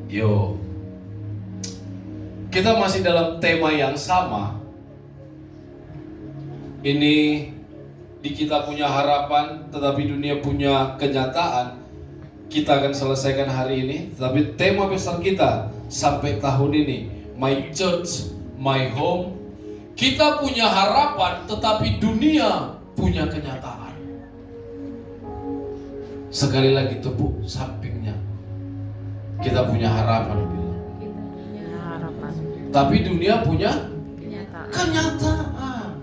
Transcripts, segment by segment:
Yo, kita masih dalam tema yang sama. Ini di kita punya harapan, tetapi dunia punya kenyataan. Kita akan selesaikan hari ini, tetapi tema besar kita sampai tahun ini, My Church, My Home. Kita punya harapan, tetapi dunia punya kenyataan. Sekali lagi tepuk sampingnya. Kita punya harapan, bilang. Kita punya harapan. Tapi dunia punya Kenyataan.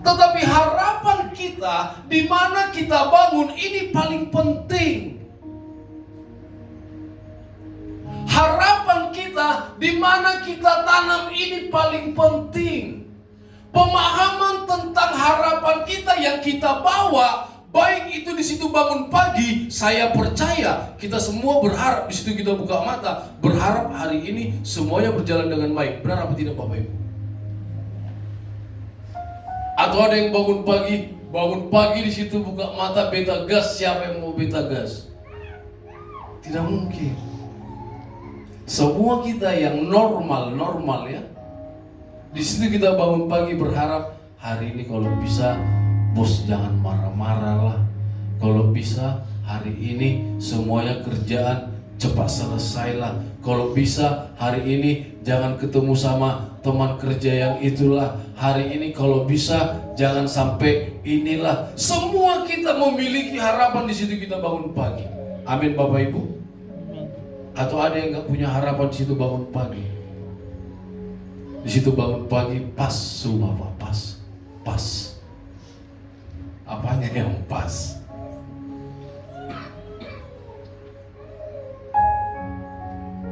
Tetapi harapan kita, di mana kita bangun, ini paling penting. Harapan kita, di mana kita tanam, ini paling penting. Pemahaman tentang harapan kita yang kita bawa, baik itu di situ bangun pagi, saya percaya kita semua berharap di situ kita buka mata, berharap hari ini semuanya berjalan dengan baik. Benar apa tidak, Bapak Ibu? Atau ada yang bangun pagi di situ buka mata beta gas, siapa yang mau beta gas? Tidak mungkin. Semua kita yang normal ya. Di situ kita bangun pagi berharap hari ini kalau bisa bos jangan marah-marah lah. Kalau bisa hari ini semuanya kerjaan cepat selesai lah. Kalau bisa hari ini jangan ketemu sama teman kerja yang itulah. Hari ini kalau bisa jangan sampai inilah. Semua kita memiliki harapan di situ kita bangun pagi. Amin, Bapak Ibu. Atau ada yang nggak punya harapan di situ bangun pagi? Di situ bangun pagi pas semua, Pak, pas. Apanya yang pas?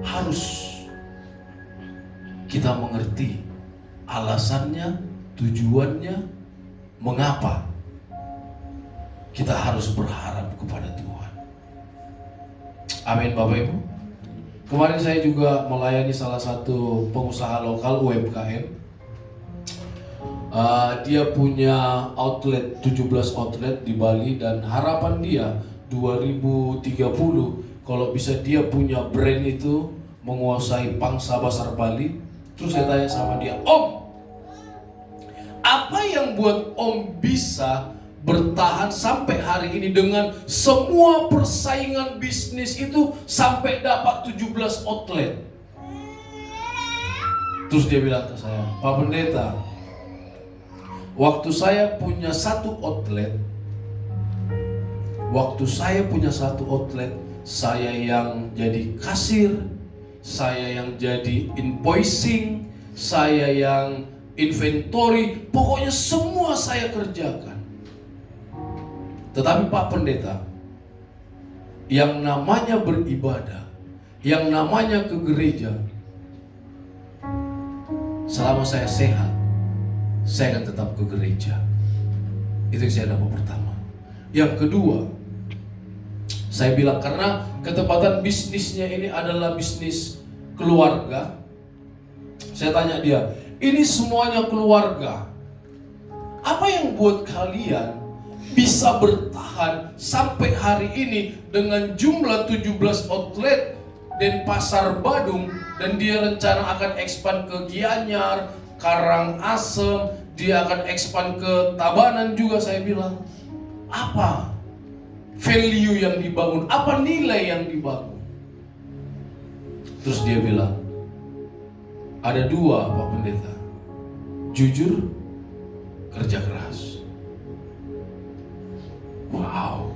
Harus kita mengerti alasannya, tujuannya, mengapa kita harus berharap kepada Tuhan. Amin, Bapak Ibu. Kemarin saya juga melayani salah satu pengusaha lokal UMKM. Dia punya outlet, 17 outlet di Bali, dan harapan dia 2030 kalau bisa dia punya brand itu menguasai pangsa pasar Bali. Terus saya tanya sama dia, Om, apa yang buat Om bisa bertahan sampai hari ini dengan semua persaingan bisnis itu sampai dapat 17 outlet? Terus dia bilang ke saya, Pak Pendeta, waktu saya punya satu outlet, saya yang jadi kasir, saya yang jadi invoicing, saya yang inventory, pokoknya semua saya kerjakan. Tetapi Pak Pendeta, yang namanya beribadah, yang namanya ke gereja, selama saya sehat, saya akan tetap ke gereja. Itu yang saya dapat pertama. Yang kedua, saya bilang karena ketepatan bisnisnya ini adalah bisnis keluarga. Saya tanya dia, ini semuanya keluarga. Apa yang buat kalian bisa bertahan sampai hari ini dengan jumlah 17 outlet dan pasar Badung, dan dia rencana akan expand ke Gianyar, Karangasem, dia akan expand ke Tabanan juga. Saya bilang, apa value yang dibangun, apa nilai yang dibangun? Terus dia bilang, ada dua, Pak Pendeta, jujur, kerja keras. Wow.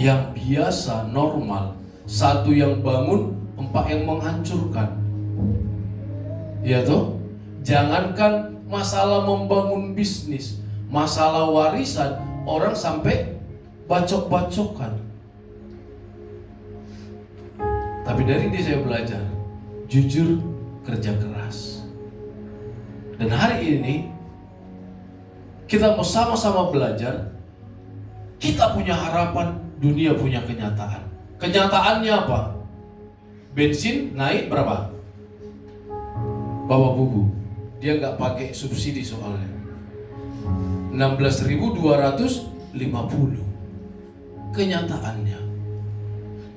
Yang biasa normal, satu yang bangun, empat yang menghancurkan. Ya toh? Jangankan masalah membangun bisnis, masalah warisan, orang sampai bacok-bacokan. Tapi dari ini saya belajar, jujur, kerja keras. Dan hari ini kita mau sama-sama belajar. Kita punya harapan, dunia punya kenyataan. Kenyataannya apa? Bensin naik berapa? Bapak Bubu, dia nggak pakai subsidi soalnya. 16.250. kenyataannya.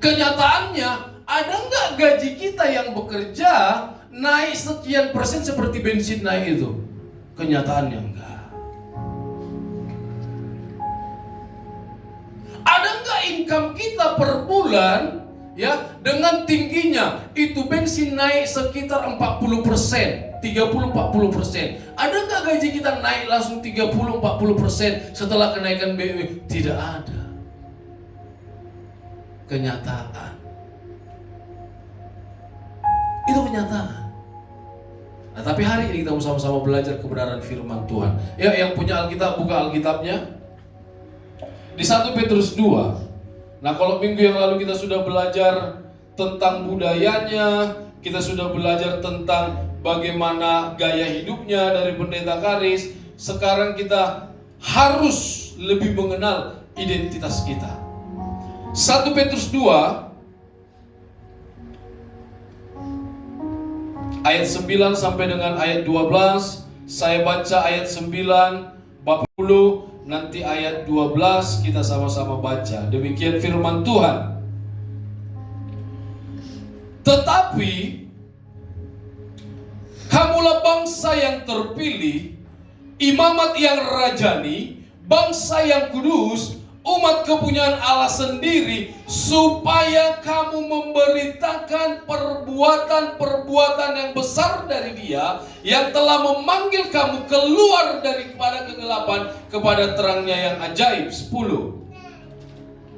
Kenyataannya, ada nggak gaji kita yang bekerja naik sekian persen seperti bensin naik itu? Kenyataannya enggak. Ada nggak income kita per bulan, ya, dengan tingginya itu bensin naik sekitar 40%, 30-40%. Ada nggak gaji kita naik langsung 30-40% setelah kenaikan BBM? Tidak ada. Kenyataan. Itu kenyataan. Nah, tapi hari ini kita sama-sama belajar kebenaran firman Tuhan. Ya, yang punya Alkitab, buka Alkitabnya. Di 1 Petrus 2. Nah, kalau minggu yang lalu kita sudah belajar tentang budayanya, kita sudah belajar tentang bagaimana gaya hidupnya dari pendeta Karis. Sekarang kita harus lebih mengenal identitas kita. 1 Petrus 2 ayat 9 sampai dengan ayat 12. Saya baca ayat 9 bab 10, nanti ayat 12 kita sama-sama baca. Demikian firman Tuhan. Tetapi kamulah bangsa yang terpilih, imamat yang rajani, bangsa yang kudus, umat kepunyaan Allah sendiri, supaya kamu memberitakan perbuatan-perbuatan yang besar dari Dia yang telah memanggil kamu keluar daripada kegelapan kepada terangnya yang ajaib. 10.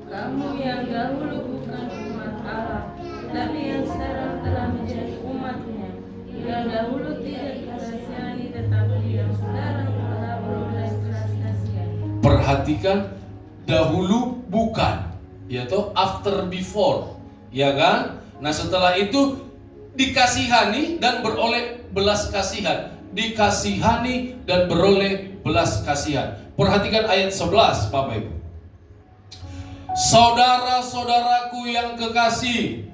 Kamu yang dahulu bukan umat Allah, tapi yang sekarang telah menjadi umat-Nya. Yang dahulu tidak dikasihani, tetapi yang sekarang telah beroleh kasihan. Perhatikan, dahulu bukan, yaitu after before, ya kan? Nah, setelah itu dikasihani dan beroleh belas kasihan. Dikasihani dan beroleh belas kasihan. Perhatikan ayat 11, Bapak Ibu. Saudara-saudaraku yang kekasih,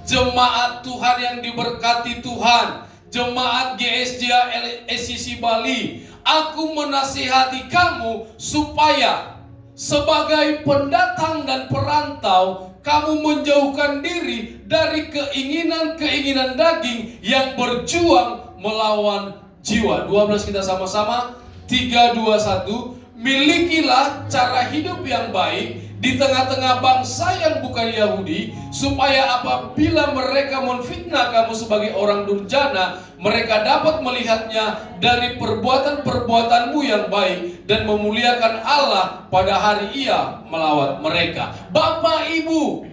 jemaat Tuhan yang diberkati Tuhan, jemaat GSJA SCC Bali, aku menasihati kamu supaya sebagai pendatang dan perantau, kamu menjauhkan diri dari keinginan-keinginan daging yang berjuang melawan jiwa. 12 kita sama-sama. 3, 2, 1. Milikilah cara hidup yang baik di tengah-tengah bangsa yang bukan Yahudi, supaya apabila mereka menfitnah kamu sebagai orang durjana, mereka dapat melihatnya dari perbuatan-perbuatanmu yang baik dan memuliakan Allah pada hari Ia melawat mereka. Bapak Ibu,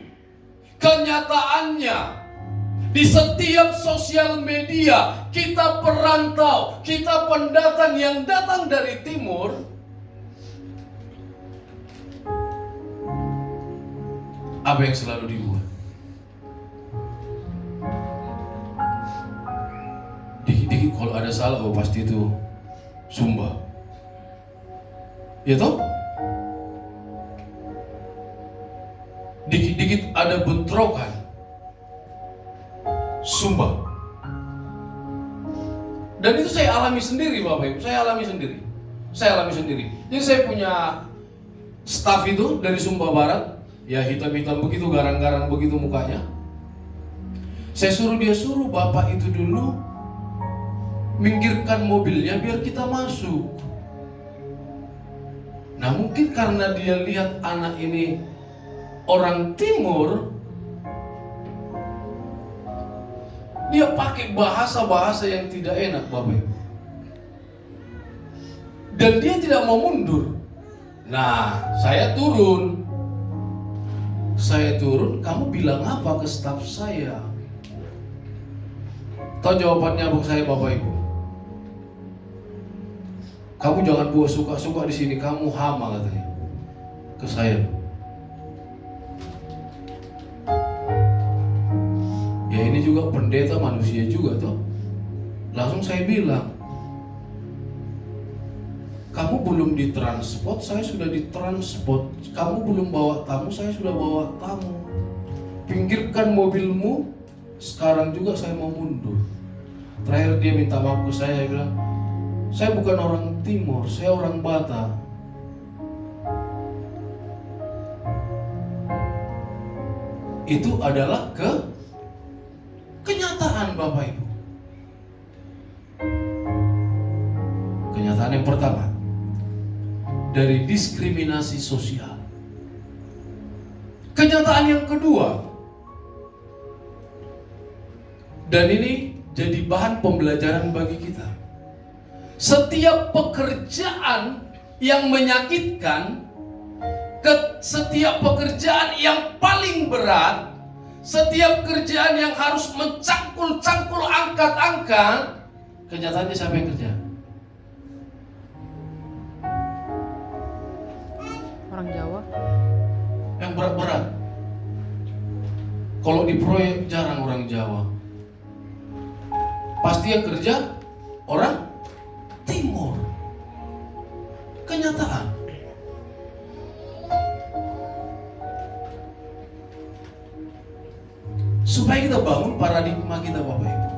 kenyataannya di setiap sosial media, kita perantau, kita pendatang yang datang dari timur, apa yang selalu dibuat? Dikit-dikit kalau ada salah, oh pasti itu Sumba. Ya toh? Dikit-dikit ada bentrokan, Sumba. Dan itu saya alami sendiri, Bapak Ibu. Saya alami sendiri. Jadi saya punya staff itu dari Sumba Barat. Ya, hitam-hitam begitu, garang-garang begitu mukanya. Saya suruh bapak itu dulu minggirkan mobilnya biar kita masuk. Nah, mungkin karena dia lihat anak ini orang timur, dia pakai bahasa-bahasa yang tidak enak, Bapak Ibu. Dan dia tidak mau mundur. Nah, saya turun, kamu bilang apa ke staf saya? Tahu jawabannya saya, Bapak Ibu? Kamu jangan buat suka-suka di sini, kamu hama, katanya ke saya. Ya ini juga pendeta manusia juga toh. Langsung saya bilang, kamu belum ditransport, saya sudah ditransport. Kamu belum bawa tamu, saya sudah bawa tamu. Pinggirkan mobilmu, sekarang juga saya mau mundur. Terakhir dia minta maaf ke saya bilang, saya bukan orang timur, saya orang Batak. Itu adalah kenyataan Bapak Ibu. Kenyataan yang pertama, dari diskriminasi sosial. Kenyataan yang kedua, dan ini jadi bahan pembelajaran bagi kita. Setiap pekerjaan yang menyakitkan, setiap pekerjaan yang paling berat, setiap kerjaan yang harus mencangkul-cangkul, angkat-angkat, kenyataannya siapa yang kerja? Orang Jawa. Yang berat-berat. Kalau di proyek jarang orang Jawa. Pasti yang kerja orang Timur. Kenyataan. Supaya kita bangun paradigma kita Bapak Ibu.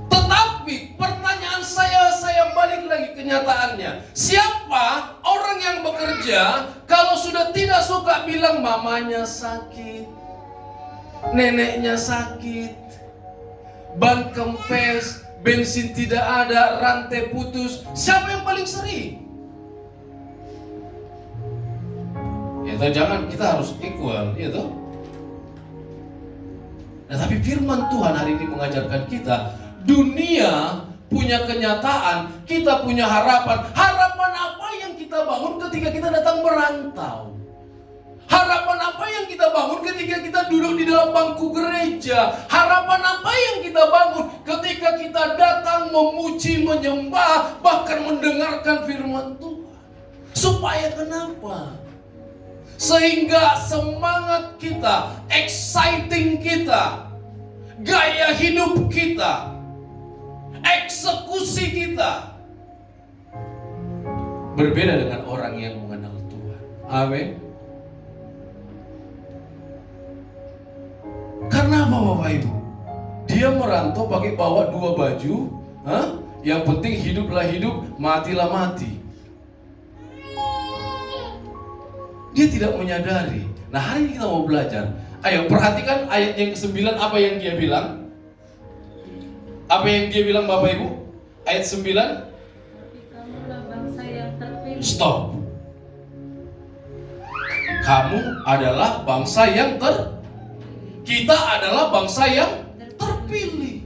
Tetapi pertanyaan saya balik lagi kenyataannya. Siapa orang yang bekerja kalau sudah tidak suka bilang mamanya sakit, neneknya sakit, ban kempes, bensin tidak ada, rantai putus. Siapa yang paling sering? Ya toh, jangan, kita harus equal, ya toh. Nah, tapi firman Tuhan hari ini mengajarkan kita, dunia punya kenyataan, kita punya harapan. Harapan apa yang kita bangun ketika kita datang merantau? Harapan apa yang kita bangun ketika kita duduk di dalam bangku gereja? Harapan apa yang kita bangun ketika kita datang memuji, menyembah, bahkan mendengarkan firman Tuhan? Supaya kenapa? Sehingga semangat kita, exciting kita, gaya hidup kita, eksekusi kita berbeda dengan orang yang mengenal Tuhan. Amin. Karena apa Bapak Ibu? Dia merantau pakai bawa 2 baju, yang penting hiduplah hidup, matilah mati. Dia tidak menyadari. Nah, hari ini kita mau belajar. Ayo perhatikan ayat yang ke-9, apa yang dia bilang? Apa yang dia bilang Bapak Ibu? Ayat 9. Kamulah bangsa yang terpilih. Stop. Kamu adalah bangsa yang kita adalah bangsa yang terpilih.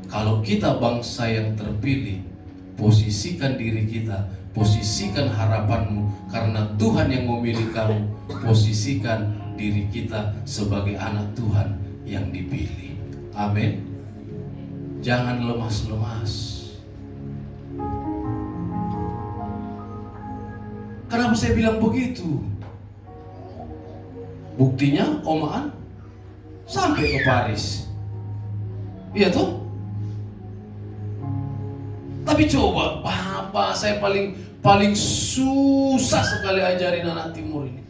Kalau kita bangsa yang terpilih, posisikan diri kita, posisikan harapanmu, karena Tuhan yang memilih kamu. Posisikan diri kita sebagai anak Tuhan yang dipilih. Amin. Jangan lemas-lemas. Kenapa saya bilang begitu? Buktinya Omaan sampai ke Paris. Iya tuh. Tapi coba, Bapak, saya paling susah sekali ajarin anak Timur ini.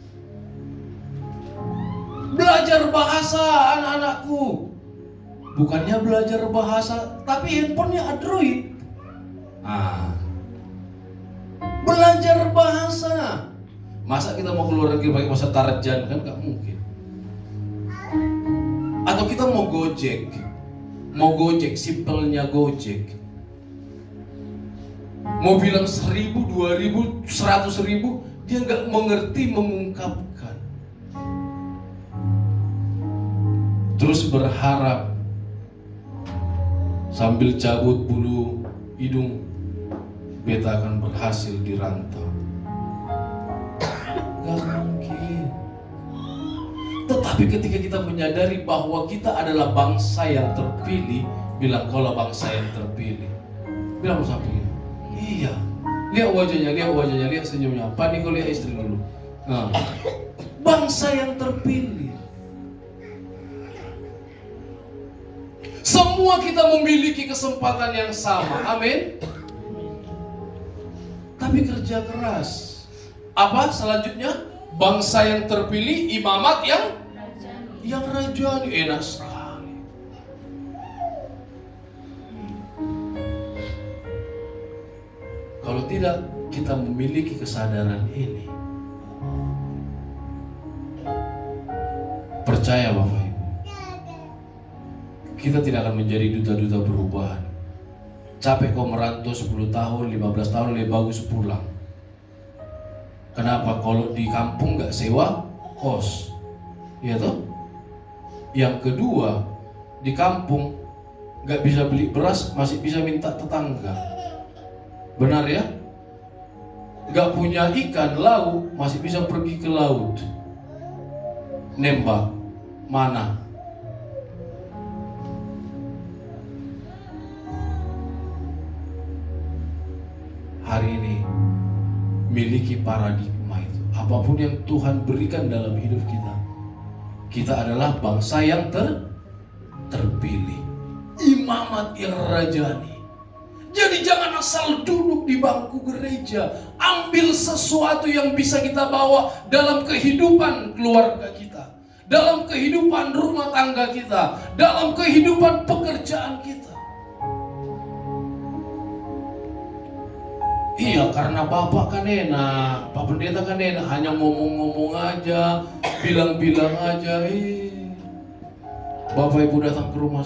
Belajar bahasa anak-anakku. Bukannya belajar bahasa, tapi handphonenya Android. Belajar bahasa. Masa kita mau keluar negeri pakai bahasa Tarjan, kan gak mungkin. Atau kita mau Gojek, simpelnya Gojek. Mau bilang 1.000, 2.000, 100.000, dia gak mengerti mengungkapkan. Terus berharap sambil cabut bulu hidung, beta akan berhasil di rantau. Gak mungkin. Tetapi ketika kita menyadari bahwa kita adalah bangsa yang terpilih, bilang kaulah bangsa yang terpilih. Bilang sampingnya, iya. Lihat wajahnya, lihat senyumnya. Panik kau lihat istri dulu. Nah, bangsa yang terpilih. Semua kita memiliki kesempatan yang sama. Amin. Tapi kerja keras. Apa selanjutnya? Bangsa yang terpilih, imamat yang rajani. Enak sekali. Kalau tidak kita memiliki kesadaran ini, Percaya Bapak Ibu, kita tidak akan menjadi duta-duta perubahan. Capek kau merantau 10 tahun, 15 tahun, lebih bagus pulang. Kenapa? Kalau di kampung gak sewa kos, ya toh? Yang kedua, di kampung gak bisa beli beras, masih bisa minta tetangga. Benar ya? Gak punya ikan laut, masih bisa pergi ke laut nembak mana. Hari ini miliki paradigma itu. Apapun yang Tuhan berikan dalam hidup kita, kita adalah bangsa yang terpilih, imamat yang rajani. Jadi jangan asal duduk di bangku gereja. Ambil sesuatu yang bisa kita bawa dalam kehidupan keluarga kita, dalam kehidupan rumah tangga kita, dalam kehidupan pekerjaan kita. Iya, karena Bapak kan enak, Pak Pendeta kan enak, hanya ngomong-ngomong aja, bilang-bilang aja. Bapak Ibu datang ke rumah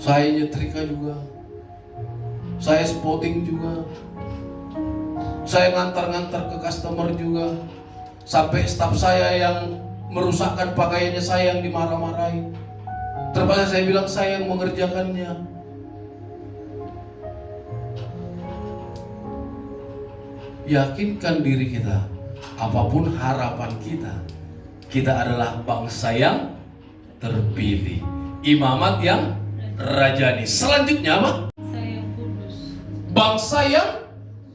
saya nyetrika juga, saya spotting juga, saya ngantar-ngantar ke customer juga, sampai staf saya yang merusakkan pakaiannya saya yang dimarah-marahin. Terpaksa saya bilang saya yang mengerjakannya. Yakinkan diri kita, apapun harapan kita, kita adalah bangsa yang terpilih, imamat yang rajani. Selanjutnya apa? Bangsa yang kudus. Bangsa yang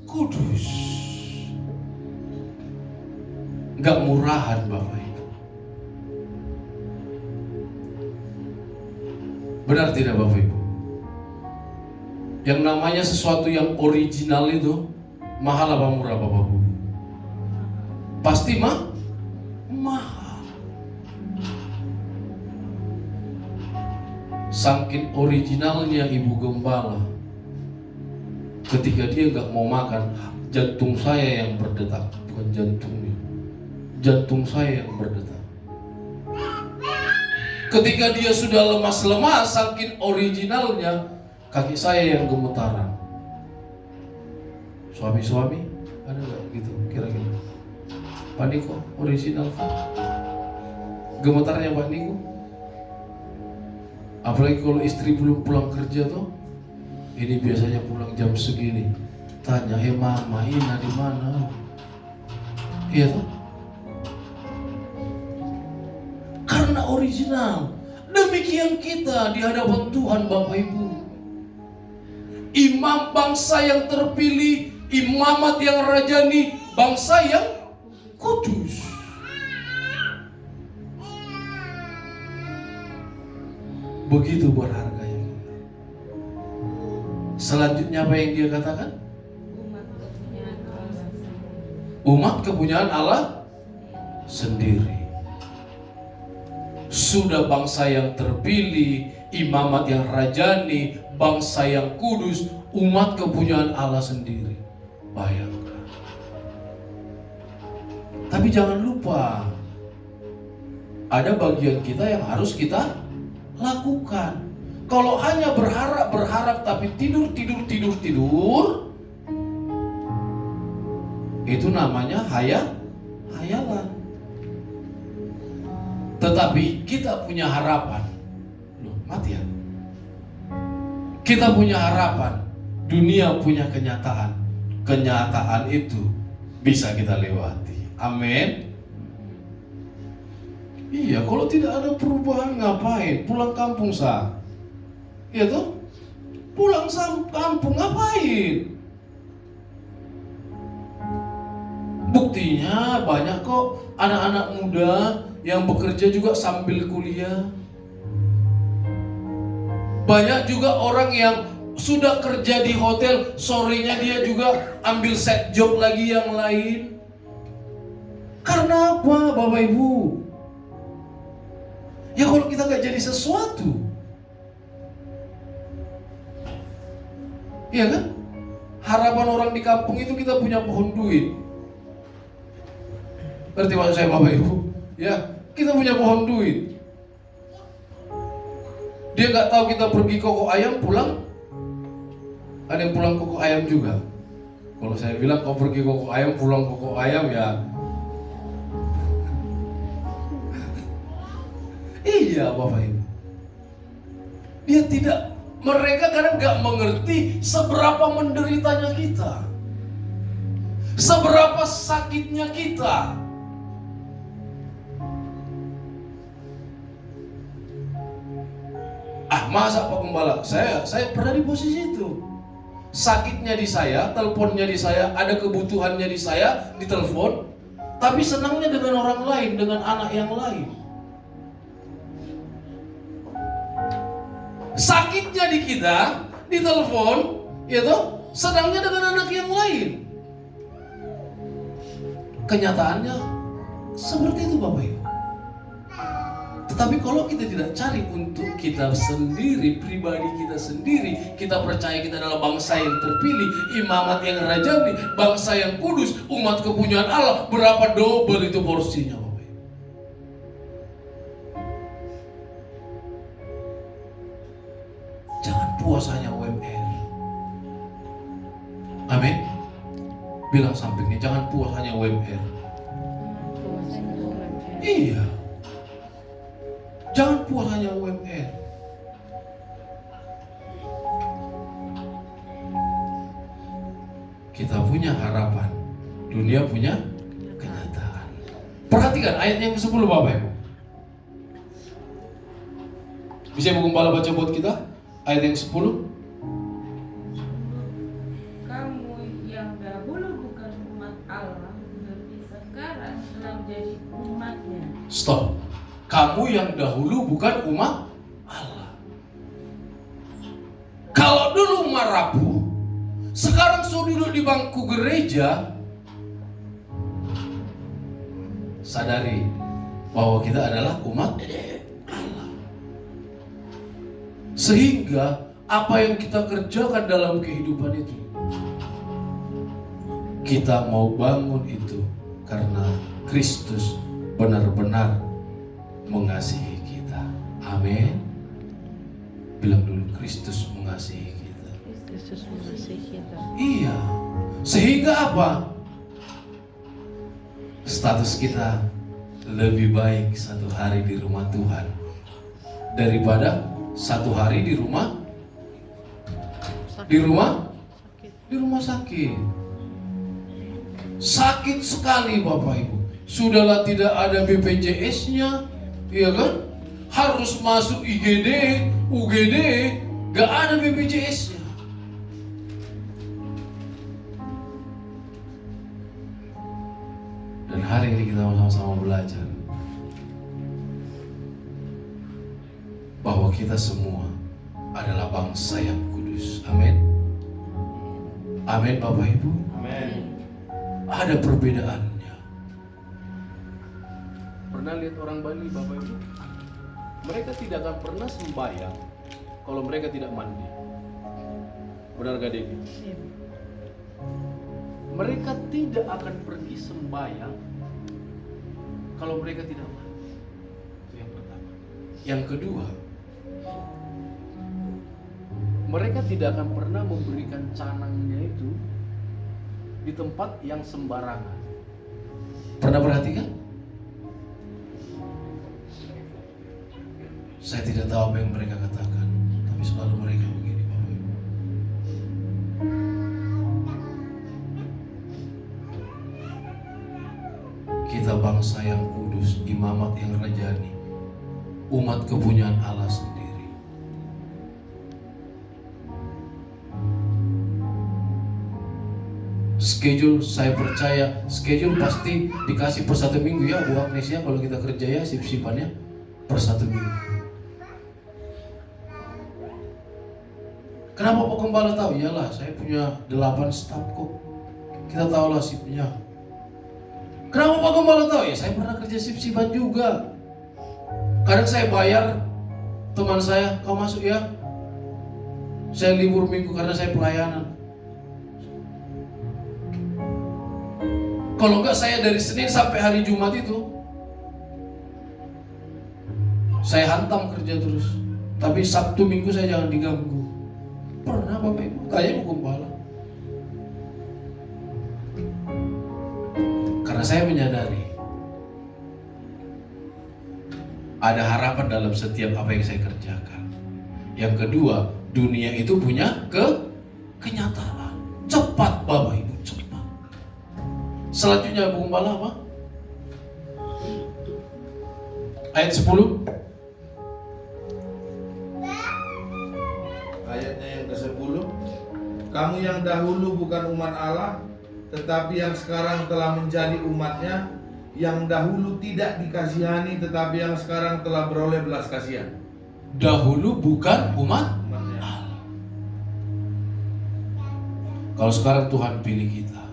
kudus. Gak murahan Bapak Ibu. Benar tidak Bapak Ibu? Yang namanya sesuatu yang original itu mahal apa murah Bapak Ibu? Pasti mahal. Saking originalnya Ibu Gembala, ketika dia gak mau makan, jantung saya yang berdetak, bukan jantungnya, jantung saya yang berdetak. Ketika dia sudah lemas-lemas, saking originalnya, kaki saya yang gemetaran. Suami-suami ada gak gitu kira-kira? Pak Niko original gemetarnya Pak Niko. Apalagi kalau istri belum pulang kerja tuh, ini biasanya pulang jam segini. Tanya, mama Ina di mana? Iya tuh. Karena original. Demikian kita di hadapan Tuhan Bapak Ibu. Imam bangsa yang terpilih, imamat yang rajani, bangsa yang kudus. Begitu berharganya kita. Selanjutnya apa yang dia katakan? Umat kepunyaan Allah sendiri. Sudah bangsa yang terpilih, imamat yang rajani, bangsa yang kudus, umat kepunyaan Allah sendiri. Bayangkan. Tapi jangan lupa, ada bagian kita yang harus kita lakukan. Kalau hanya berharap tapi tidur, itu namanya hayalan. Tetapi kita punya harapan. Loh, mati ya? Kita punya harapan. Dunia punya kenyataan. Kenyataan itu bisa kita lewati. Amin. Iya, kalau tidak ada perubahan ngapain? Pulang kampung sah. Iya toh? Pulang kampung ngapain? Buktinya banyak kok anak-anak muda yang bekerja juga sambil kuliah. Banyak juga orang yang sudah kerja di hotel, sorenya dia juga ambil set job lagi yang lain. Karena apa Bapak Ibu? Ya kalau kita gak jadi sesuatu, iya kan? Harapan orang di kampung itu kita punya pohon duit. Ngerti maksud saya Bapak Ibu? Ya, kita punya pohon duit. Dia nggak tahu kita pergi koko ayam pulang. Ada yang pulang koko ayam juga. Kalau saya bilang kau pergi koko ayam pulang koko ayam ya. Iya Bapak Ibu. Dia tidak, mereka kadang nggak mengerti seberapa menderitanya kita, seberapa sakitnya kita. Masa Pak Gembala? Saya pernah di posisi itu. Sakitnya di saya, teleponnya di saya, ada kebutuhannya di saya, ditelepon, tapi senangnya dengan orang lain, dengan anak yang lain. Sakitnya di kita, ditelepon, ya toh, senangnya dengan anak yang lain. Kenyataannya seperti itu Bapak Ibu. Tetapi kalau kita tidak cari untuk kita sendiri, pribadi kita sendiri, kita percaya kita adalah bangsa yang terpilih, imamat yang rajani, bangsa yang kudus, umat kepunyaan Allah, berapa double itu porsinya Bapak Ibu. Jangan puas hanya UMR. Amin. Bilang sampingnya, jangan puas hanya UMR. Iya. Jangan puas hanya UMR. Kita punya harapan, dunia punya kenyataan. Perhatikan ayat yang ke-10 Bapak Ibu. Bisa Ibu Gembala baca buat kita ayat yang 10? Kamu yang dahulu bukan umat Allah, tetapi sekarang telah menjadi umatnya. Stop. Kamu yang dahulu bukan umat Allah. Kalau dulu marapu, sekarang sudah duduk di bangku gereja, sadari bahwa kita adalah umat Allah. Sehingga apa yang kita kerjakan dalam kehidupan itu, kita mau bangun itu karena Kristus benar-benar mengasihi kita. Amin. Bilang dulu, Kristus mengasihi kita. Kristus mengasihi kita. Iya. Sehingga apa? Status kita lebih baik satu hari di rumah Tuhan daripada satu hari di rumah sakit. Sakit sekali Bapak Ibu. Sudahlah tidak ada BPJS-nya, iya kan? Harus masuk IGD, UGD, gak ada BPJS-nya. Dan hari ini kita sama-sama belajar bahwa kita semua adalah bangsa yang kudus. Amin. Amin Bapak Ibu. Amin. Ada perbedaannya. Pernah lihat orang Bali Bapak Ibu? Mereka tidak akan pernah sembahyang kalau mereka tidak mandi. Benar gak Devi? Mereka tidak akan pergi sembahyang kalau mereka tidak mandi. Itu yang pertama. Yang kedua, mereka tidak akan pernah memberikan canangnya itu di tempat yang sembarangan. pernah perhatikan? Saya tidak tahu apa yang mereka katakan, tapi selalu mereka begini Bapak Ibu. Kita bangsa yang kudus, imamat yang rajani, umat kepunyaan Allah sendiri. Schedule, saya percaya schedule pasti dikasih per 1 minggu ya Bu Agnesia, kalau kita kerja ya sip-sipannya per 1 minggu. Kenapa Pak Gembala tahu? Iyalah, saya punya 8 staf kok. Kita tahulah sipnya. Kenapa Pak Gembala tahu? Ya saya pernah kerja sip-sipan juga. Kadang saya bayar teman saya, kau masuk ya. Saya libur minggu karena saya pelayanan. Kalau enggak saya dari Senin sampai hari Jumat itu saya hantam kerja terus. Tapi Sabtu Minggu saya jangan diganggu. Pernah Bapak Ibu, tanya Bu Gembala. Karena saya menyadari ada harapan dalam setiap apa yang saya kerjakan. Yang kedua, dunia itu punya kenyataan. Cepat Bapak Ibu, cepat. Selanjutnya Bu Gembala apa? Ayat 10. Ayatnya yang ke-10. Kamu yang dahulu bukan umat Allah, tetapi yang sekarang telah menjadi umatnya, yang dahulu tidak dikasihani, tetapi yang sekarang telah beroleh belas kasihan. Dahulu bukan umat Umatnya. Allah. Kalau sekarang Tuhan pilih kita,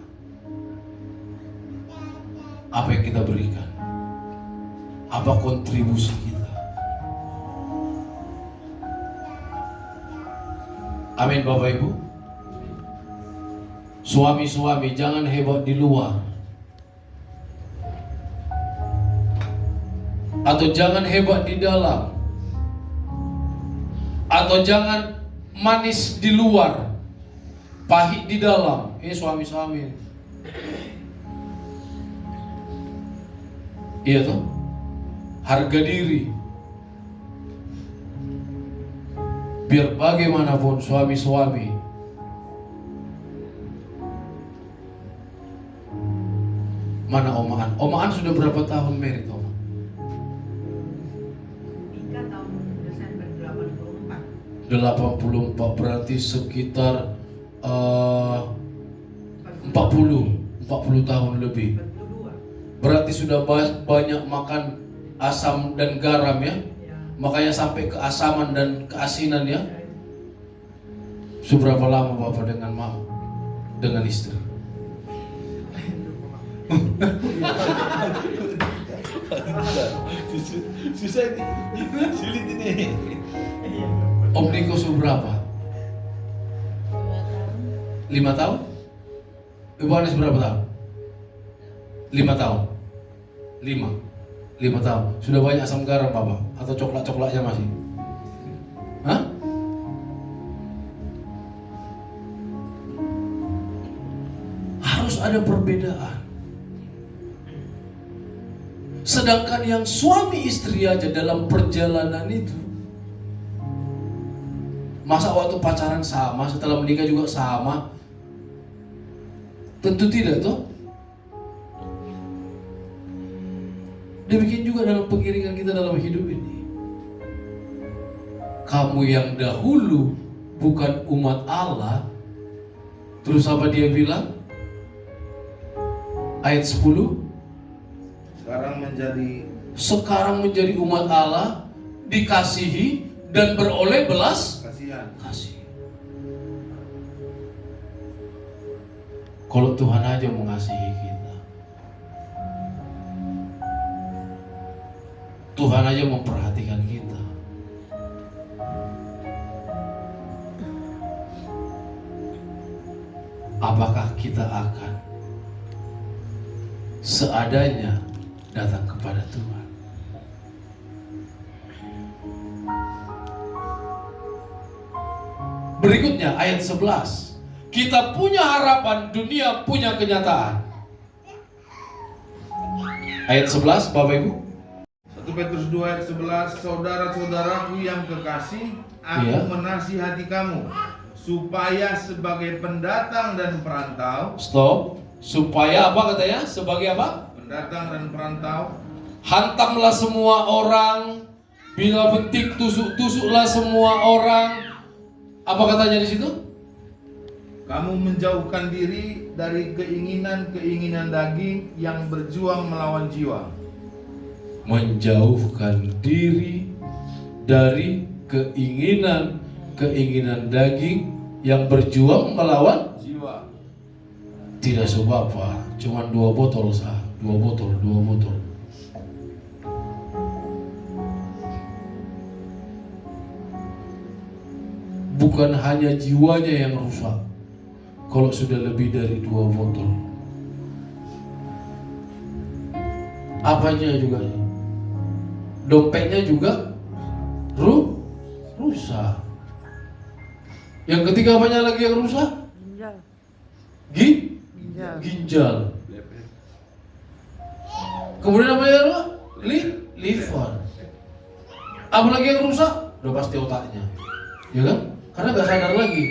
apa yang kita berikan? Apa kontribusi kita? Amin Bapak Ibu. Suami-suami jangan hebat di luar, atau jangan hebat di dalam, atau jangan manis di luar, pahit di dalam. Ini suami-suami. Iya toh? Harga diri. Biar bagaimanapun suami-suami, mana Omaan? Omaan sudah berapa tahun married Oma? Nikah tahun Desember 84. 84, berarti sekitar 40 tahun lebih. 42. Berarti sudah banyak makan asam dan garam ya. Ya. Makanya sampai keasaman dan keasinan ya. Seberapa lama Bapak dengan mama? Dengan istri? Susah sulit ini. Om Niko seberapa? 5 tahun? Ibu Anes berapa tahun? 5 tahun? 5 tahun. Sudah banyak asam garam Bapak? Atau coklat-coklatnya masih? Hah? Harus ada perbedaan. Sedangkan yang suami istri aja dalam perjalanan itu, masa waktu pacaran sama, setelah menikah juga sama? Tentu tidak toh. Demikian juga dalam pengiringan kita dalam hidup ini. Kamu yang dahulu bukan umat Allah. Terus apa dia bilang? Ayat 10. Sekarang menjadi umat Allah, dikasihi dan beroleh belas Kasihan. kasih. Kalau Tuhan aja mengasihi kita, Tuhan aja memperhatikan kita, apakah kita akan seadanya datang kepada Tuhan? Berikutnya ayat 11. Kita punya harapan, dunia punya kenyataan. Ayat 11 Bapak Ibu. 1 Petrus 2 ayat 11. Saudara-saudaraku yang kekasih, aku Iya. menasihati kamu supaya sebagai pendatang dan perantau. Stop. Supaya apa katanya? Sebagai apa? Pendatang dan perantau. Hantamlah semua orang, bila bentik tusuk-tusuklah semua orang. Apa katanya di situ? Kamu menjauhkan diri dari keinginan-keinginan daging yang berjuang melawan jiwa. Menjauhkan diri dari keinginan daging yang berjuang melawan Jiwa. tidak sebapa, cuma 2 botol sah, 2 botol. Bukan hanya jiwanya yang rusak, kalau sudah lebih dari 2 botol. Apanya juga? Dompetnya juga rusak. Yang ketiga apanya lagi yang rusak? Ginjal. Ginjal. Ginjal. Kemudian apa ya? Liver. Apalagi yang rusak? Udah pasti otaknya, ya kan? Karena nggak sadar lagi.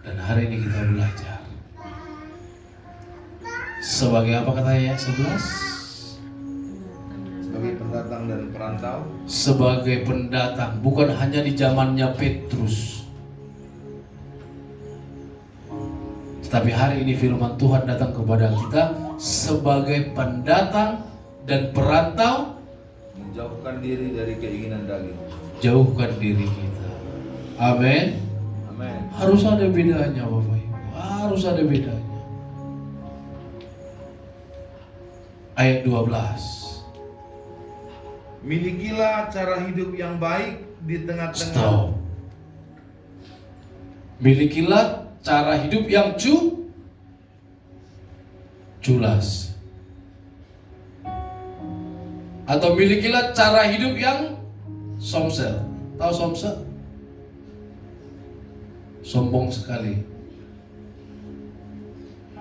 Dan hari ini kita belajar sebagai apa kata ayat 11? Sebagai pendatang dan perantau. Sebagai pendatang, bukan hanya di zamannya Petrus. Tapi hari ini firman Tuhan datang kepada kita sebagai pendatang dan perantau, Menjauhkan diri dari keinginan daging. jauhkan diri kita. Amin. Amin. Harus ada bedanya Bapak Ibu. Harus ada bedanya. Ayat 12. Milikilah cara hidup yang baik di tengah-tengah. Stop. Milikilah cara hidup yang culas. Atau milikilah cara hidup yang somsel. Tahu somsel? Sombong sekali.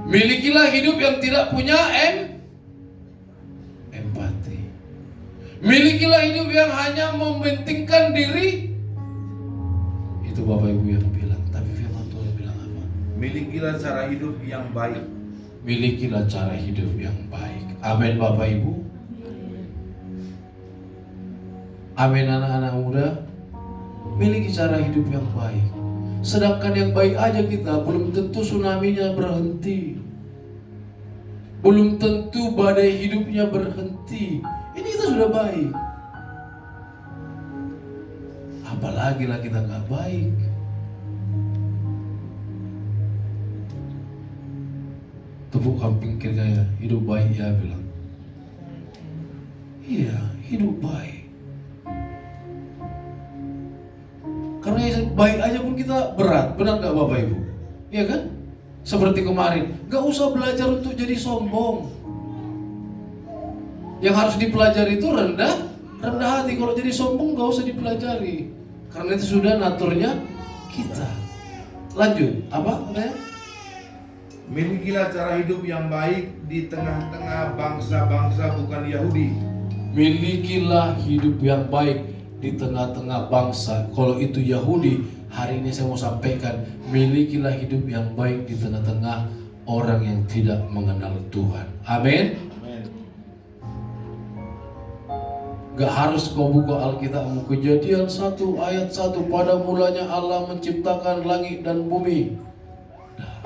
Milikilah hidup yang tidak punya empati. Milikilah hidup yang hanya mementingkan diri. Itu Bapak Ibu yang bilang. Tapi firman Tuhan bilang apa? Milikilah cara hidup yang baik. Milikilah cara hidup yang baik. Amin Bapak Ibu. Amin anak-anak muda. Miliki cara hidup yang baik. Sedangkan yang baik aja kita belum tentu tsunami-nya berhenti. Belum tentu badai hidupnya berhenti. Ini kita sudah baik. Apalagi lah kita nggak baik. Tepuk kamping kiri kayak hidup baik ya bilang. Iya, hidup baik. Karena yang baik aja pun kita berat, benar nggak Bapak Ibu? Iya kan? Seperti kemarin, nggak usah belajar untuk jadi sombong. Yang harus dipelajari itu rendah hati. Kalau jadi sombong nggak usah dipelajari, karena itu sudah naturnya kita. Lanjut, apa katanya? Milikilah cara hidup yang baik di tengah-tengah bangsa-bangsa bukan Yahudi. Milikilah hidup yang baik di tengah-tengah bangsa. Kalau itu Yahudi, hari ini saya mau sampaikan, milikilah hidup yang baik di tengah-tengah orang yang tidak mengenal Tuhan. Amin. Amin. Gak harus kau buka Alkitabmu. Kejadian 1 ayat 1, pada mulanya Allah menciptakan langit dan bumi. Nah.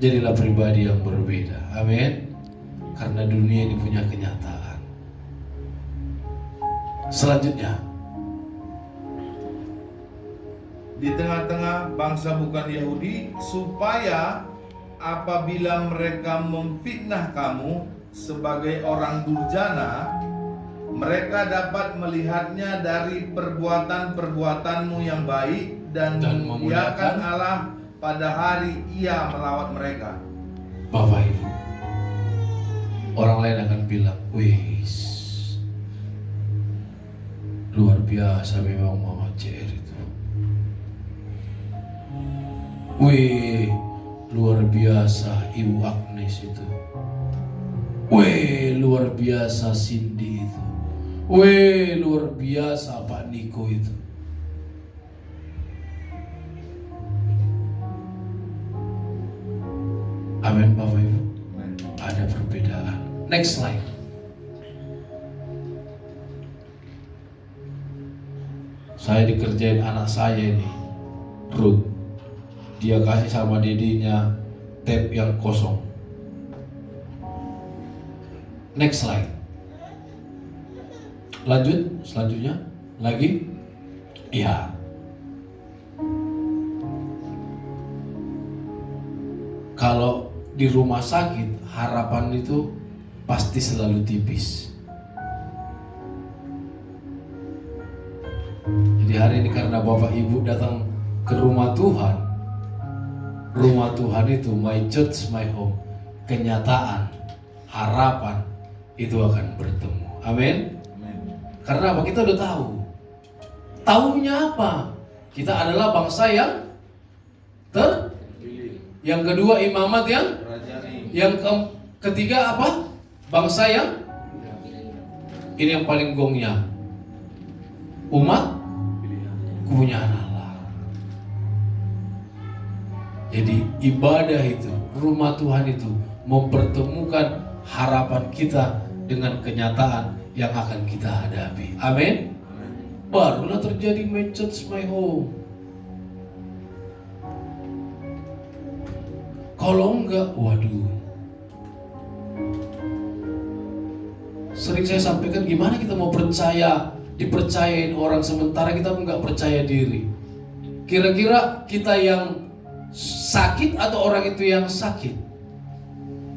Jadilah pribadi yang berbeda. Amin. Karena dunia ini punya kenyataan. Selanjutnya, Di tengah-tengah bangsa bukan Yahudi, supaya apabila mereka memfitnah kamu sebagai orang durjana, mereka dapat melihatnya dari perbuatan-perbuatanmu yang baik dan memuliakan Allah pada hari Ia melawat mereka. Bapak Ibu, orang lain akan bilang, wih, luar biasa memang Mama CR itu. Wih, luar biasa Ibu Agnes itu. Wih, luar biasa Cindy itu. Wih, luar biasa Pak Niko itu. Amin Bapak Ibu. Ada perbedaan. Next slide. Saya dikerjain anak saya ini, Ruth. Dia kasih sama dedinya tape yang kosong. Next slide. Lanjut, selanjutnya lagi. Iya. Kalau di rumah sakit, harapan itu pasti selalu tipis. Jadi hari ini karena Bapak Ibu datang ke rumah Tuhan, Rumah Tuhan itu, my church, my home. Kenyataan, harapan itu akan bertemu. Amin. Karena apa? Kita udah tahu. Taunya apa? Kita adalah bangsa yang yang kedua imamat yang ketiga apa? Bangsa yang ini yang paling gongnya. Umat kepunyaan Allah. Jadi ibadah itu, rumah Tuhan itu mempertemukan harapan kita dengan kenyataan yang akan kita hadapi. Amin. Barulah terjadi my church, my home. Kalau enggak, waduh. Sering saya sampaikan, gimana kita mau percaya, dipercayain orang sementara kita enggak percaya diri. Kira-kira kita yang sakit atau orang itu yang sakit?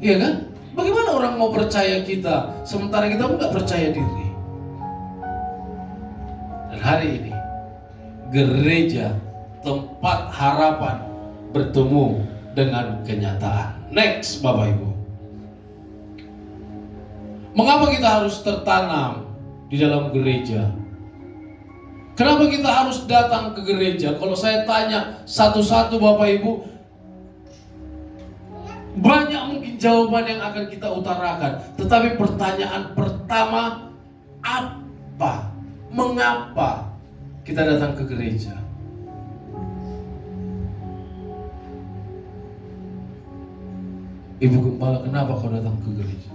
Iya kan? Bagaimana orang mau percaya kita sementara kita enggak percaya diri? Dan hari ini gereja, tempat harapan, bertemu dengan kenyataan. Next, Bapak Ibu. Mengapa kita harus tertanam di dalam gereja? Kenapa kita harus datang ke gereja? Kalau saya tanya satu-satu Bapak Ibu, banyak mungkin jawaban yang akan kita utarakan. Tetapi pertanyaan pertama, apa? Mengapa kita datang ke gereja? Ibu Gembala, kenapa kau datang ke gereja?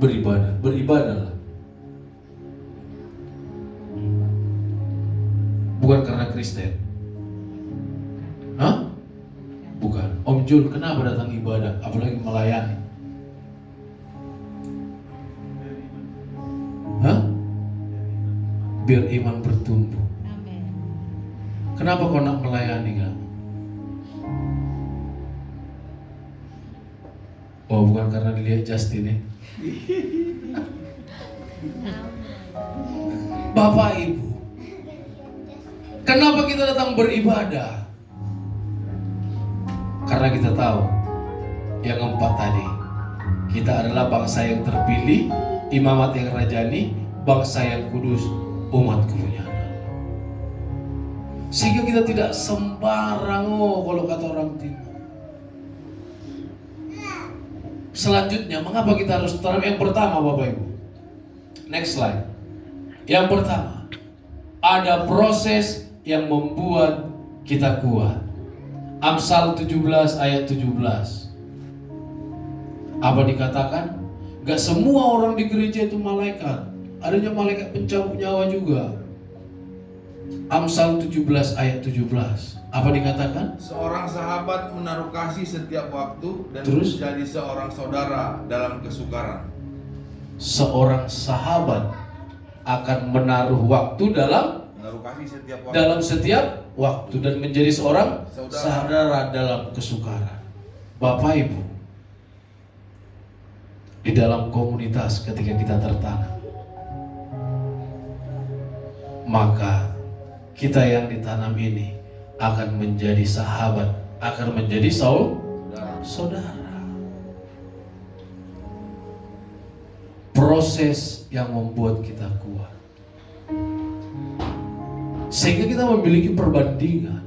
Beribadah, beribadahlah. Bukan karena Kristen. Hah? Bukan. Om Jul, kenapa datang ibadah? Apalagi melayani. Hah? Biar iman bertumbuh. Kenapa kau nak melayani kan? Oh, bukan karena dilihat Justin ya. Bapak Ibu, kenapa kita datang beribadah? Karena kita tahu yang keempat tadi, kita adalah bangsa yang terpilih, imamat yang rajani, bangsa yang kudus, umat kepunyaan Allah. Sehingga kita tidak sembarang kalau kata orang timur. Selanjutnya, mengapa kita harus tanam? Yang pertama Bapak Ibu, next slide. Yang pertama, ada proses yang membuat kita kuat. Amsal 17 ayat 17. Apa dikatakan? Gak semua orang di gereja itu malaikat. Adanya malaikat pencabut nyawa juga. Amsal 17 ayat 17. Apa dikatakan? Seorang sahabat menaruh kasih setiap waktu dan Terus? menjadi seorang saudara dalam kesukaran. Seorang sahabat akan menaruh waktu Menaruh kasih setiap waktu. dalam setiap waktu dan menjadi seorang Saudara. saudara dalam kesukaran. Bapak Ibu, di dalam komunitas ketika kita tertanam, maka kita yang ditanam ini akan menjadi sahabat, akan menjadi saudara. Proses yang membuat kita kuat, sehingga kita memiliki perbandingan.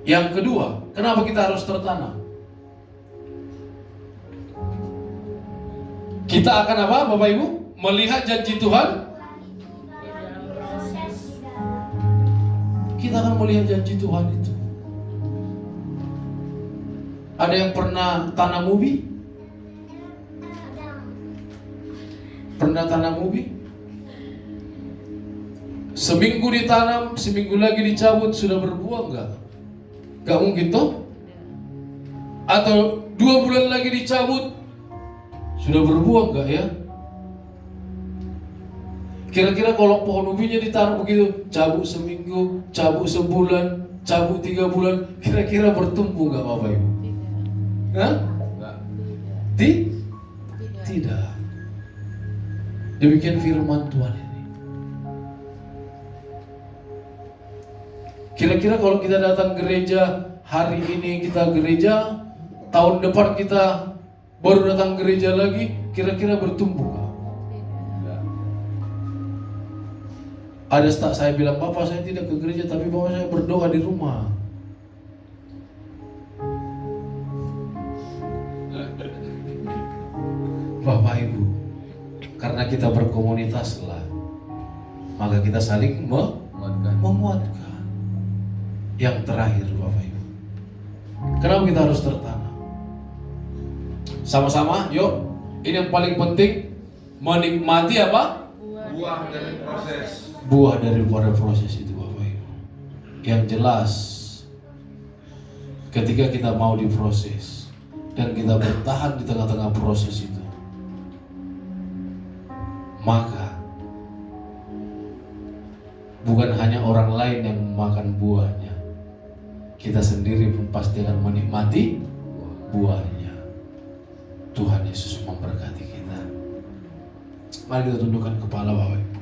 Yang kedua, kenapa kita harus tertanam? Kita akan apa, Bapak Ibu? Melihat janji Tuhan. Kita akan melihat janji Tuhan itu. Ada yang pernah tanam ubi? Pernah tanam ubi? Seminggu ditanam, seminggu lagi dicabut, sudah berbuah enggak? Enggak mungkin toh? Atau 2 bulan lagi dicabut, sudah berbuah enggak ya? Kira-kira kalau pohon ubinya ditaruh begitu, cabut seminggu, cabut sebulan, cabut 3 bulan, kira-kira bertumbuh enggak Bapak Ibu? Hah? Enggak. Tidak. Demikian firman Tuhan ini. Kira-kira kalau kita datang gereja hari ini kita gereja, tahun depan kita baru datang gereja lagi, kira-kira bertumbuh nggak? Ada tak saya bilang, Bapak saya tidak ke gereja tapi Bapak saya berdoa di rumah. Bapak Ibu, karena kita berkomunitas lah, maka kita saling menguatkan. Yang terakhir Bapak Ibu, kenapa kita harus tertanam? Sama-sama, yuk. Ini yang paling penting, menikmati apa? Buah dari proses. Buah daripada proses itu Bapak Ibu. Yang jelas, ketika kita mau diproses dan kita bertahan di tengah-tengah proses itu, maka bukan hanya orang lain yang memakan buahnya, kita sendiri pun pasti akan menikmati buahnya. Tuhan Yesus memberkati kita. Mari kita tundukkan kepala Bapak Ibu.